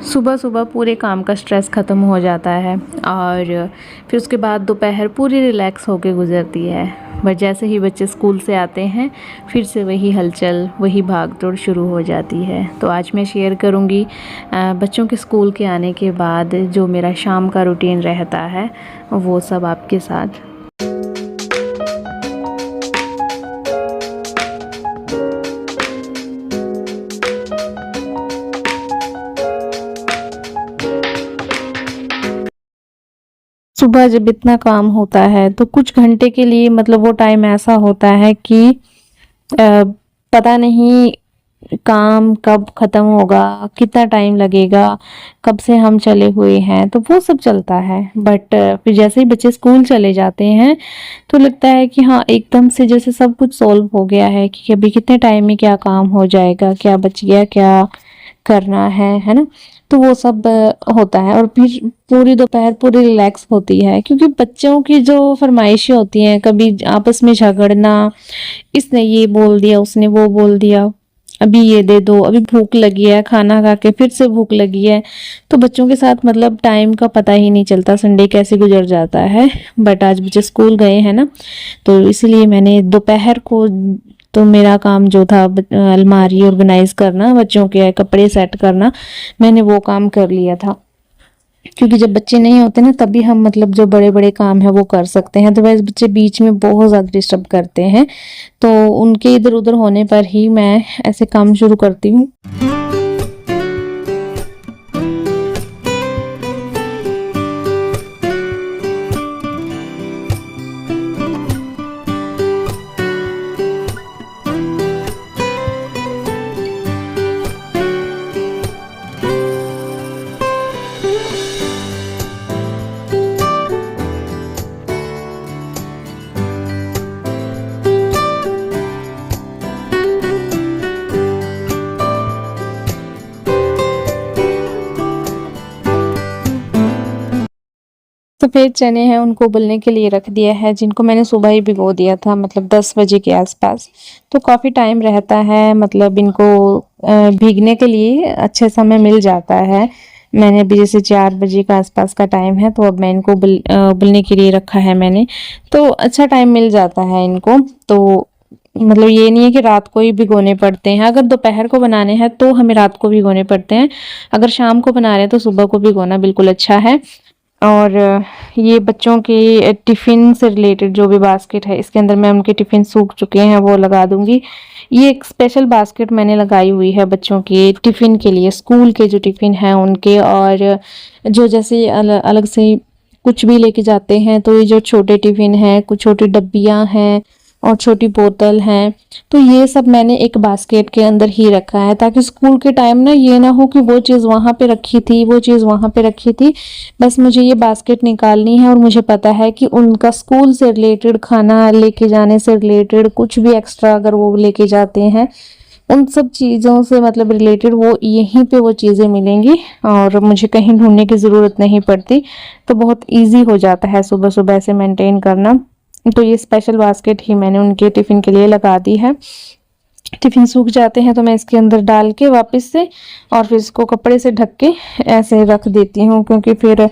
सुबह सुबह पूरे काम का स्ट्रेस ख़त्म हो जाता है और फिर उसके बाद दोपहर पूरी रिलैक्स होके गुजरती है। बट जैसे ही बच्चे स्कूल से आते हैं फिर से वही हलचल, वही भाग दौड़ शुरू हो जाती है। तो आज मैं शेयर करूँगी बच्चों के स्कूल के आने के बाद जो मेरा शाम का रूटीन रहता है वो सब आपके साथ। सुबह जब इतना काम होता है तो कुछ घंटे के लिए मतलब वो टाइम ऐसा होता है कि पता नहीं काम कब ख़त्म होगा, कितना टाइम लगेगा, कब से हम चले हुए हैं, तो वो सब चलता है। बट फिर जैसे ही बच्चे स्कूल चले जाते हैं तो लगता है कि हाँ, एकदम से जैसे सब कुछ सॉल्व हो गया है कि अभी कितने टाइम में क्या काम हो जाएगा, क्या बच गया, क्या करना है ना। तो वो सब होता है और फिर पूरी दोपहर पूरी रिलैक्स होती है, क्योंकि बच्चों की जो फरमाइशें होती हैं, कभी आपस में झगड़ना, इसने ये बोल दिया, उसने वो बोल दिया, अभी ये दे दो, अभी भूख लगी है, खाना खा के फिर से भूख लगी है। तो बच्चों के साथ मतलब टाइम का पता ही नहीं चलता, संडे कैसे गुजर जाता है। बट आज बच्चे स्कूल गए हैं ना, तो इसलिए मैंने दोपहर को तो मेरा काम जो था अलमारी ऑर्गेनाइज करना, बच्चों के कपड़े सेट करना, मैंने वो काम कर लिया था। क्योंकि जब बच्चे नहीं होते ना तभी हम मतलब जो बड़े बड़े काम है वो कर सकते हैं। अदरवाइज बच्चे बीच में बहुत ज़्यादा डिस्टर्ब करते हैं, तो उनके इधर उधर होने पर ही मैं ऐसे काम शुरू करती हूँ। सफ़ेद चने हैं, उनको उबलने के लिए रख दिया है, जिनको मैंने सुबह ही भिगो दिया था, मतलब 10 बजे के आसपास। तो काफ़ी टाइम रहता है, मतलब इनको भीगने के लिए अच्छे समय मिल जाता है। मैंने अभी जैसे 4 बजे का आसपास का टाइम है, तो अब मैं इनको उबलने के लिए रखा है मैंने, तो अच्छा टाइम मिल जाता है इनको। तो मतलब ये नहीं है कि रात को ही भिगोने पड़ते हैं। अगर दोपहर को बनाने हैं तो हमें रात को भिगोने पड़ते हैं, अगर शाम को बना रहे हैं तो सुबह को भिगोना बिल्कुल अच्छा है। और ये बच्चों के टिफ़िन से रिलेटेड जो भी बास्केट है, इसके अंदर मैं उनके टिफ़िन सूख चुके हैं वो लगा दूंगी। ये एक स्पेशल बास्केट मैंने लगाई हुई है बच्चों के टिफ़िन के लिए, स्कूल के जो टिफ़िन हैं उनके, और जो जैसे अलग से कुछ भी लेके जाते हैं, तो ये जो छोटे टिफ़िन हैं, कुछ छोटी डब्बियाँ हैं और छोटी बोतल हैं, तो ये सब मैंने एक बास्केट के अंदर ही रखा है, ताकि स्कूल के टाइम ना ये ना हो कि वो चीज़ वहाँ पे रखी थी, वो चीज़ वहाँ पे रखी थी। बस मुझे ये बास्केट निकालनी है और मुझे पता है कि उनका स्कूल से रिलेटेड, खाना लेके जाने से रिलेटेड, कुछ भी एक्स्ट्रा अगर वो लेके जाते हैं, उन सब चीज़ों से मतलब रिलेटेड वो यहीं पे वो चीज़ें मिलेंगी और मुझे कहीं ढूंढने की ज़रूरत नहीं पड़ती। तो बहुत ईजी हो जाता है सुबह सुबह से मेंटेन करना। तो ये स्पेशल बास्केट ही मैंने उनके टिफ़िन के लिए लगा दी है। टिफ़िन सूख जाते हैं तो मैं इसके अंदर डाल के वापस से और फिर इसको कपड़े से ढक के ऐसे रख देती हूँ, क्योंकि फिर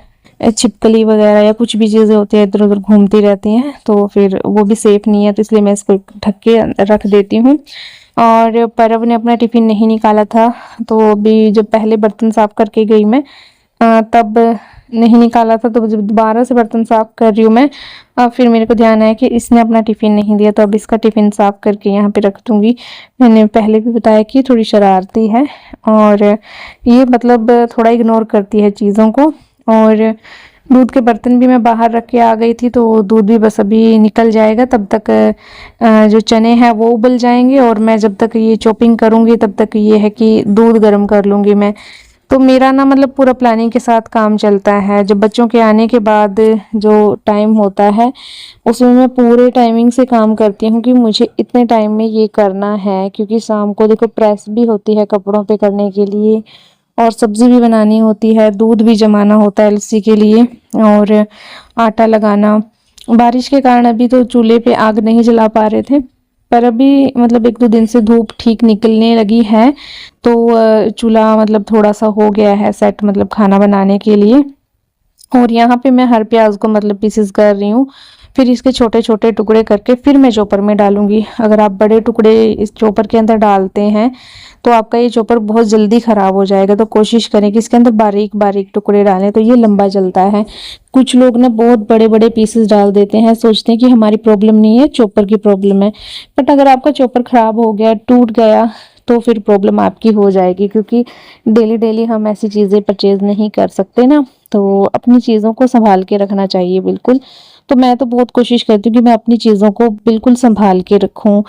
छिपकली वगैरह या कुछ भी चीज़ें होती है इधर उधर घूमती रहती हैं, तो फिर वो भी सेफ नहीं है, तो इसलिए मैं इसको ढक के रख देती हूँ। और परव ने अपना टिफ़िन नहीं निकाला था, तो अभी जब पहले बर्तन साफ करके गई मैं तब नहीं निकाला था, तो जब दोबारा से बर्तन साफ कर रही हूँ मैं, फिर मेरे को ध्यान आया कि इसने अपना टिफ़िन नहीं दिया, तो अब इसका टिफ़िन साफ करके यहाँ पे रख दूँगी। मैंने पहले भी बताया कि थोड़ी शरारती है और ये मतलब थोड़ा इग्नोर करती है चीज़ों को। और दूध के बर्तन भी मैं बाहर रख के आ गई थी, तो दूध भी बस अभी निकल जाएगा, तब तक जो चने हैं वो उबल जाएंगे और मैं जब तक ये चॉपिंग करूँगी तब तक ये है कि दूध गर्म कर लूँगी मैं। तो मेरा ना मतलब पूरा प्लानिंग के साथ काम चलता है। जब बच्चों के आने के बाद जो टाइम होता है उसमें मैं पूरे टाइमिंग से काम करती हूँ कि मुझे इतने टाइम में ये करना है, क्योंकि शाम को देखो प्रेस भी होती है कपड़ों पे करने के लिए और सब्जी भी बनानी होती है, दूध भी जमाना होता है लस्सी के लिए और आटा लगाना। बारिश के कारण अभी तो चूल्हे पे आग नहीं जला पा रहे थे, पर अभी मतलब 1-2 दिन से धूप ठीक निकलने लगी है, तो चूल्हा मतलब थोड़ा-सा हो गया है सेट, मतलब खाना बनाने के लिए। और यहाँ पे मैं हर प्याज को मतलब पीसेस कर रही हूँ, फिर इसके छोटे छोटे टुकड़े करके फिर मैं चॉपर में डालूंगी। अगर आप बड़े टुकड़े इस चॉपर के अंदर डालते हैं तो आपका ये चॉपर बहुत जल्दी खराब हो जाएगा, तो कोशिश करें कि इसके अंदर बारीक बारीक टुकड़े डालें, तो ये लंबा चलता है। कुछ लोग ना बहुत बड़े बड़े पीसेस डाल देते हैं, सोचते हैं कि हमारी प्रॉब्लम नहीं है, चॉपर की प्रॉब्लम है। बट अगर आपका चॉपर खराब हो गया, टूट गया, तो फिर प्रॉब्लम आपकी हो जाएगी, क्योंकि डेली डेली हम ऐसी चीज़ें परचेज नहीं कर सकते ना। तो अपनी चीज़ों को संभाल के रखना चाहिए बिल्कुल। तो मैं तो बहुत कोशिश करती हूँ कि मैं अपनी चीज़ों को बिल्कुल संभाल के रखूँ।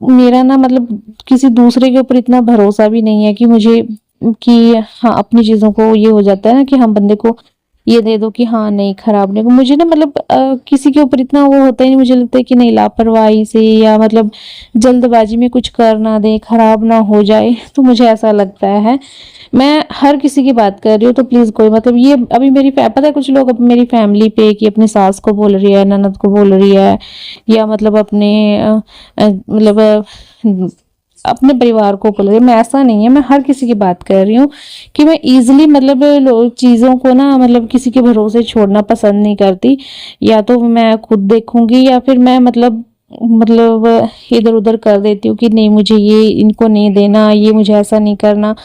मेरा ना मतलब किसी दूसरे के ऊपर इतना भरोसा भी नहीं है कि मुझे, कि हाँ, अपनी चीज़ों को ये हो जाता है ना कि हम बंदे को ये दे दो कि हाँ नहीं खराब नहीं, मुझे ना मतलब किसी के ऊपर इतना वो होता ही नहीं। मुझे लगता है कि नहीं, लापरवाही से या मतलब जल्दबाजी में कुछ कर ना दे, खराब ना हो जाए, तो मुझे ऐसा लगता है। मैं हर किसी की बात कर रही हूँ, तो प्लीज कोई मतलब ये अभी मेरी पता है कुछ लोग अब मेरी फैमिली पे कि अपनी सास को बोल रही है, ननद को बोल रही है, या मतलब अपने मतलब अपने परिवार को बोल रही है। मैं ऐसा नहीं है, मैं हर किसी की बात कर रही हूँ कि मैं इजीली मतलब चीज़ों को ना मतलब किसी के भरोसे छोड़ना पसंद नहीं करती। या तो मैं खुद देखूंगी या फिर मैं मतलब इधर उधर कर देती हूँ कि नहीं, मुझे ये इनको नहीं देना, ये मुझे ऐसा नहीं करना।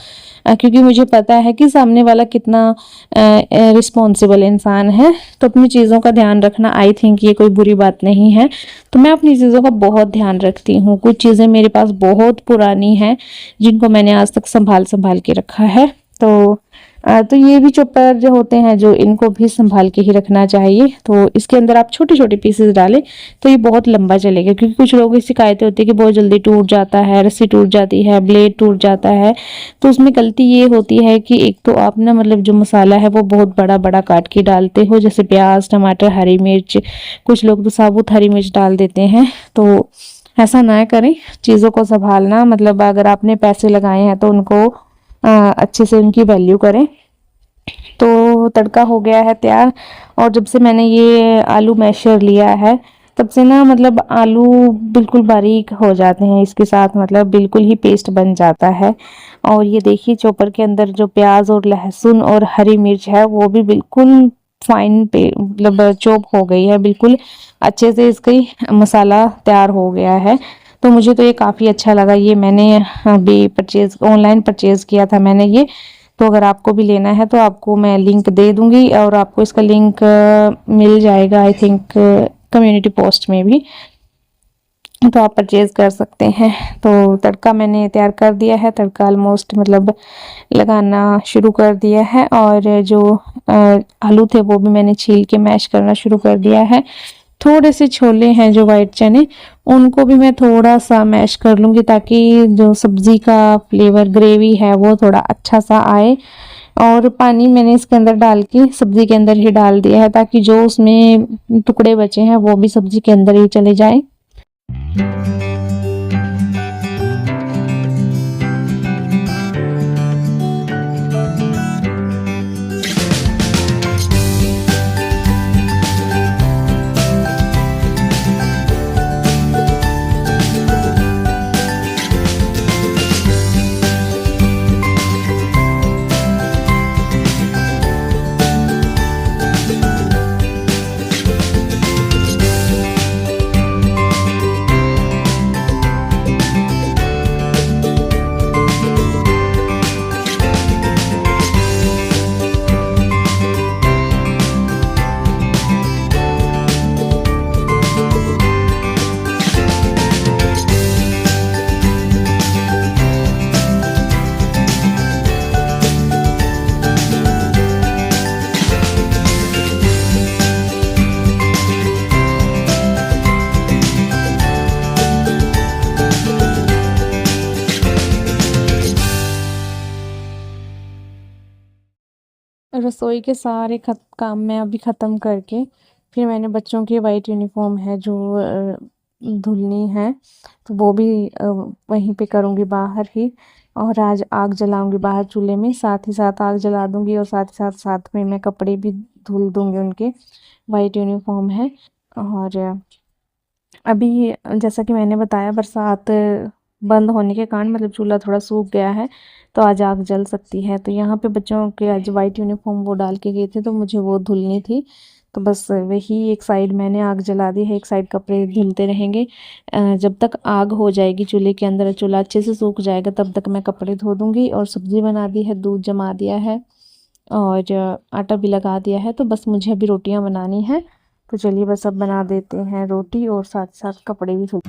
क्योंकि मुझे पता है कि सामने वाला कितना रिस्पॉन्सिबल इंसान है। तो अपनी चीज़ों का ध्यान रखना, आई थिंक ये कोई बुरी बात नहीं है। तो मैं अपनी चीज़ों का बहुत ध्यान रखती हूँ। कुछ चीज़ें मेरे पास बहुत पुरानी हैं जिनको मैंने आज तक संभाल संभाल के रखा है। तो ये भी चॉपर जो होते हैं, जो इनको भी संभाल के ही रखना चाहिए। तो इसके अंदर आप छोटे छोटे पीसेस डालें तो ये बहुत लंबा चलेगा, क्योंकि कुछ लोगों की शिकायतें होती है कि बहुत जल्दी टूट जाता है, रस्सी टूट जाती है, ब्लेड टूट जाता है। तो उसमें गलती ये होती है कि एक तो आप ना मतलब जो मसाला है वो बहुत बड़ा बड़ा काट के डालते हो, जैसे प्याज, टमाटर, हरी मिर्च। कुछ लोग तो साबुत हरी मिर्च डाल देते हैं, तो ऐसा ना करें। चीज़ों को संभालना मतलब अगर आपने पैसे लगाए हैं तो उनको अच्छे से उनकी वैल्यू करें। तो तड़का हो गया है तैयार। और जब से मैंने ये आलू मैशर लिया है, तब से ना मतलब आलू बिल्कुल बारीक हो जाते हैं इसके साथ, मतलब बिल्कुल ही पेस्ट बन जाता है। और ये देखिए चॉपर के अंदर जो प्याज और लहसुन और हरी मिर्च है वो भी बिल्कुल फाइन पे मतलब चॉप हो गई है, बिल्कुल अच्छे से इसका मसाला तैयार हो गया है। तो मुझे तो ये काफ़ी अच्छा लगा। ये मैंने अभी ऑनलाइन परचेज किया था मैंने ये। तो अगर आपको भी लेना है तो आपको मैं लिंक दे दूंगी, और आपको इसका लिंक मिल जाएगा आई थिंक कम्युनिटी पोस्ट में भी, तो आप परचेज कर सकते हैं। तो तड़का मैंने तैयार कर दिया है, तड़का ऑलमोस्ट मतलब लगाना शुरू कर दिया है। और जो आलू थे वो भी मैंने छील के मैश करना शुरू कर दिया है। थोड़े से छोले हैं जो वाइट चने, उनको भी मैं थोड़ा सा मैश कर लूँगी, ताकि जो सब्जी का फ्लेवर ग्रेवी है वो थोड़ा अच्छा सा आए। और पानी मैंने इसके अंदर डाल के सब्जी के अंदर ही डाल दिया है, ताकि जो उसमें टुकड़े बचे हैं वो भी सब्जी के अंदर ही चले जाएं। रसोई के सारे काम मैं अभी ख़त्म करके फिर मैंने बच्चों की वाइट यूनिफॉर्म है जो धुलनी है, तो वो भी वहीं पे करूँगी बाहर ही। और आज आग जलाऊंगी बाहर चूल्हे में, साथ ही साथ आग जला दूंगी, और साथ ही साथ में मैं कपड़े भी धुल दूंगी उनके। वाइट यूनिफॉर्म है। और अभी जैसा कि मैंने बताया बरसात बंद होने के कारण मतलब चूल्हा थोड़ा सूख गया है, तो आज आग जल सकती है। तो यहाँ पे बच्चों के आज वाइट यूनिफॉर्म वो डाल के गए थे, तो मुझे वो धुलनी थी। तो बस वही एक साइड मैंने आग जला दी है, एक साइड कपड़े धुलते रहेंगे। जब तक आग हो जाएगी चूल्हे के अंदर, चूल्हा अच्छे से सूख जाएगा, तब तक मैं कपड़े धो दूँगी। और सब्ज़ी बना दी है, दूध जमा दिया है और आटा भी लगा दिया है। तो बस मुझे अभी रोटियाँ बनानी है। तो चलिए बस अब बना देते हैं रोटी और साथ-साथ कपड़े भी धुल।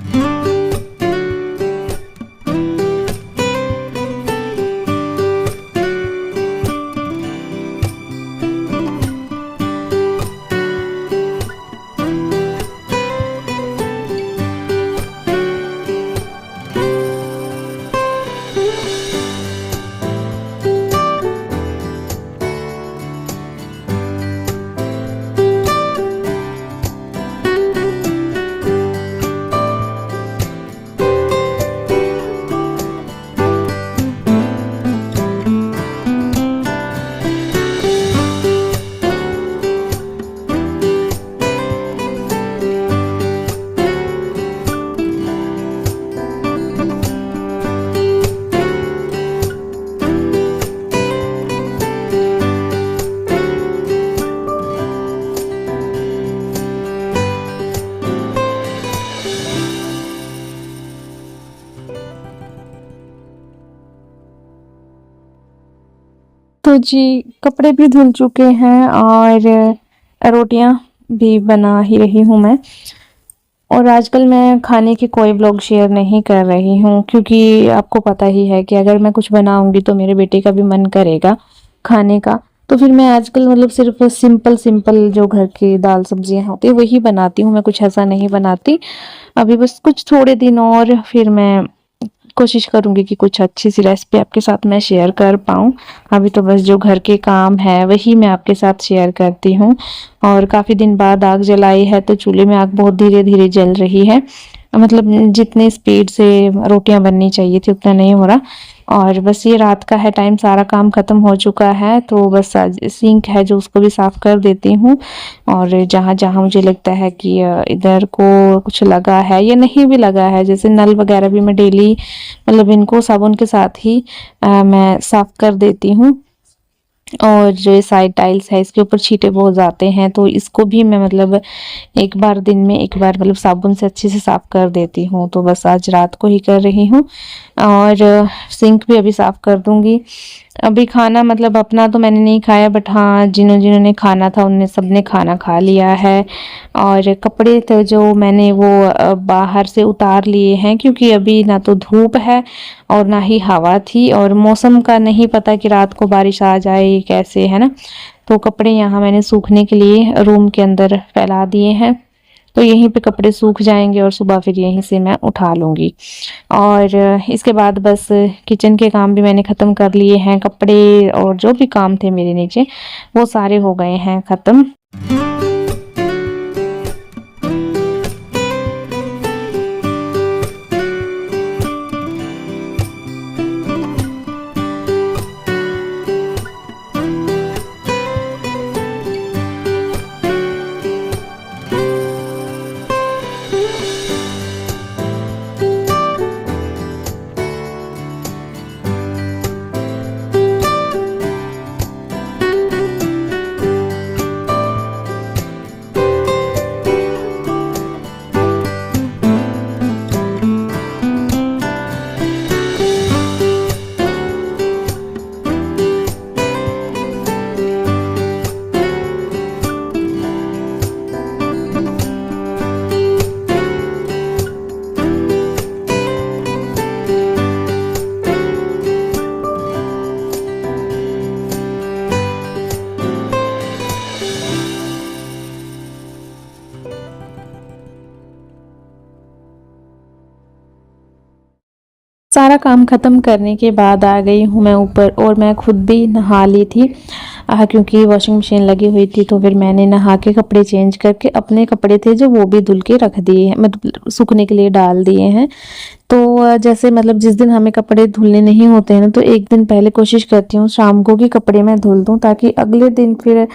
तो जी कपड़े भी धुल चुके हैं और रोटियां भी बना ही रही हूँ मैं। और आजकल मैं खाने के कोई ब्लॉग शेयर नहीं कर रही हूँ, क्योंकि आपको पता ही है कि अगर मैं कुछ बनाऊंगी तो मेरे बेटे का भी मन करेगा खाने का। तो फिर मैं आजकल मतलब सिर्फ सिंपल सिंपल जो घर की दाल सब्जियां होती है वही बनाती हूँ, मैं कुछ ऐसा नहीं बनाती। अभी बस कुछ थोड़े दिन और फिर मैं कोशिश करूंगी कि कुछ अच्छी सी रेसिपी आपके साथ मैं शेयर कर पाऊँ। अभी तो बस जो घर के काम है वही मैं आपके साथ शेयर करती हूँ। और काफ़ी दिन बाद आग जलाई है, तो चूल्हे में आग बहुत धीरे धीरे जल रही है। मतलब जितने स्पीड से रोटियां बननी चाहिए थी उतना नहीं हो रहा। और बस ये रात का है टाइम, सारा काम खत्म हो चुका है, तो बस आज सिंक है जो उसको भी साफ कर देती हूँ। और जहाँ जहाँ मुझे लगता है कि इधर को कुछ लगा है या नहीं भी लगा है, जैसे नल वगैरह भी मैं डेली मतलब इनको साबुन के साथ ही मैं साफ कर देती हूँ। और जो साइड टाइल्स है इसके ऊपर छींटे बहुत जाते हैं, तो इसको भी मैं मतलब एक बार दिन में एक बार मतलब साबुन से अच्छे से साफ कर देती हूँ। तो बस आज रात को ही कर रही हूँ। और सिंक भी अभी साफ कर दूंगी। अभी खाना मतलब अपना तो मैंने नहीं खाया, बट हाँ जिन्होंने खाना था उनने सबने खाना खा लिया है। और कपड़े तो जो मैंने वो बाहर से उतार लिए हैं, क्योंकि अभी ना तो धूप है और ना ही हवा थी, और मौसम का नहीं पता कि रात को बारिश आ जाए कैसे, है ना। तो कपड़े यहाँ मैंने सूखने के लिए रूम के अंदर फैला दिए हैं, तो यहीं पे कपड़े सूख जाएंगे और सुबह फिर यहीं से मैं उठा लूँगी। और इसके बाद बस किचन के काम भी मैंने ख़त्म कर लिए हैं, कपड़े और जो भी काम थे मेरे नीचे वो सारे हो गए हैं ख़त्म। सारा काम ख़त्म करने के बाद आ गई हूँ मैं ऊपर, और मैं खुद भी नहा ली थी क्योंकि वॉशिंग मशीन लगी हुई थी। तो फिर मैंने नहा के कपड़े चेंज करके अपने कपड़े थे जो वो भी धुल के रख दिए हैं, मतलब सूखने के लिए डाल दिए हैं। तो जैसे मतलब जिस दिन हमें कपड़े धुलने नहीं होते हैं ना, तो एक दिन पहले कोशिश करती हूँ शाम को कि कपड़े मैं धुल दूँ, ताकि अगले दिन फिर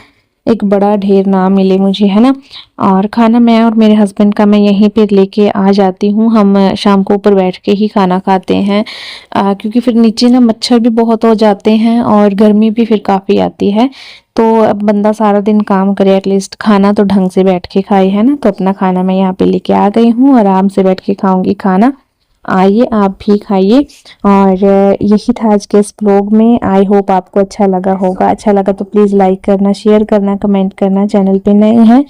एक बड़ा ढेर ना मिले मुझे, है ना। और खाना मैं और मेरे हस्बैंड का मैं यहीं पे लेके आ जाती हूँ। हम शाम को ऊपर बैठ के ही खाना खाते हैं, क्योंकि फिर नीचे ना मच्छर भी बहुत हो जाते हैं और गर्मी भी फिर काफ़ी आती है। तो अब बंदा सारा दिन काम करे, एटलीस्ट खाना तो ढंग से बैठ के खाए, है ना। तो अपना खाना मैं यहाँ पे लेके आ गई हूँ, आराम से बैठ के खाऊंगी खाना। आइए आप भी खाइए। और यही था आज के इस ब्लॉग में। आई होप आपको अच्छा लगा होगा। अच्छा लगा तो प्लीज़ लाइक करना, शेयर करना, कमेंट करना। चैनल पे नए हैं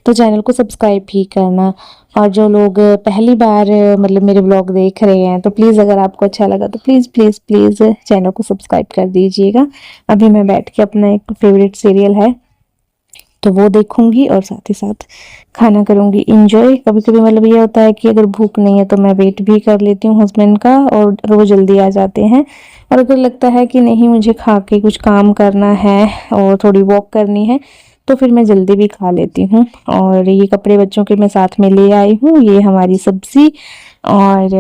तो चैनल को सब्सक्राइब भी करना। और जो लोग पहली बार मतलब मेरे ब्लॉग देख रहे हैं तो प्लीज़ अगर आपको अच्छा लगा तो प्लीज़ प्लीज़ प्लीज़ चैनल को सब्सक्राइब कर दीजिएगा। अभी मैं बैठ के अपना एक फेवरेट सीरियल है तो वो देखूंगी और साथ ही साथ खाना करूंगी इंजॉय। कभी कभी मतलब ये होता है कि अगर भूख नहीं है तो मैं वेट भी कर लेती हूँ हस्बैंड का, और वो जल्दी आ जाते हैं। और अगर लगता है कि नहीं मुझे खा के कुछ काम करना है और थोड़ी वॉक करनी है तो फिर मैं जल्दी भी खा लेती हूँ। और ये कपड़े बच्चों के मैं साथ में ले आई हूँ, ये हमारी सब्जी। और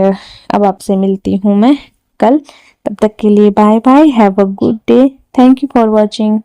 अब आपसे मिलती हूँ मैं कल। तब तक के लिए bye bye, have a good day, thank you for watching.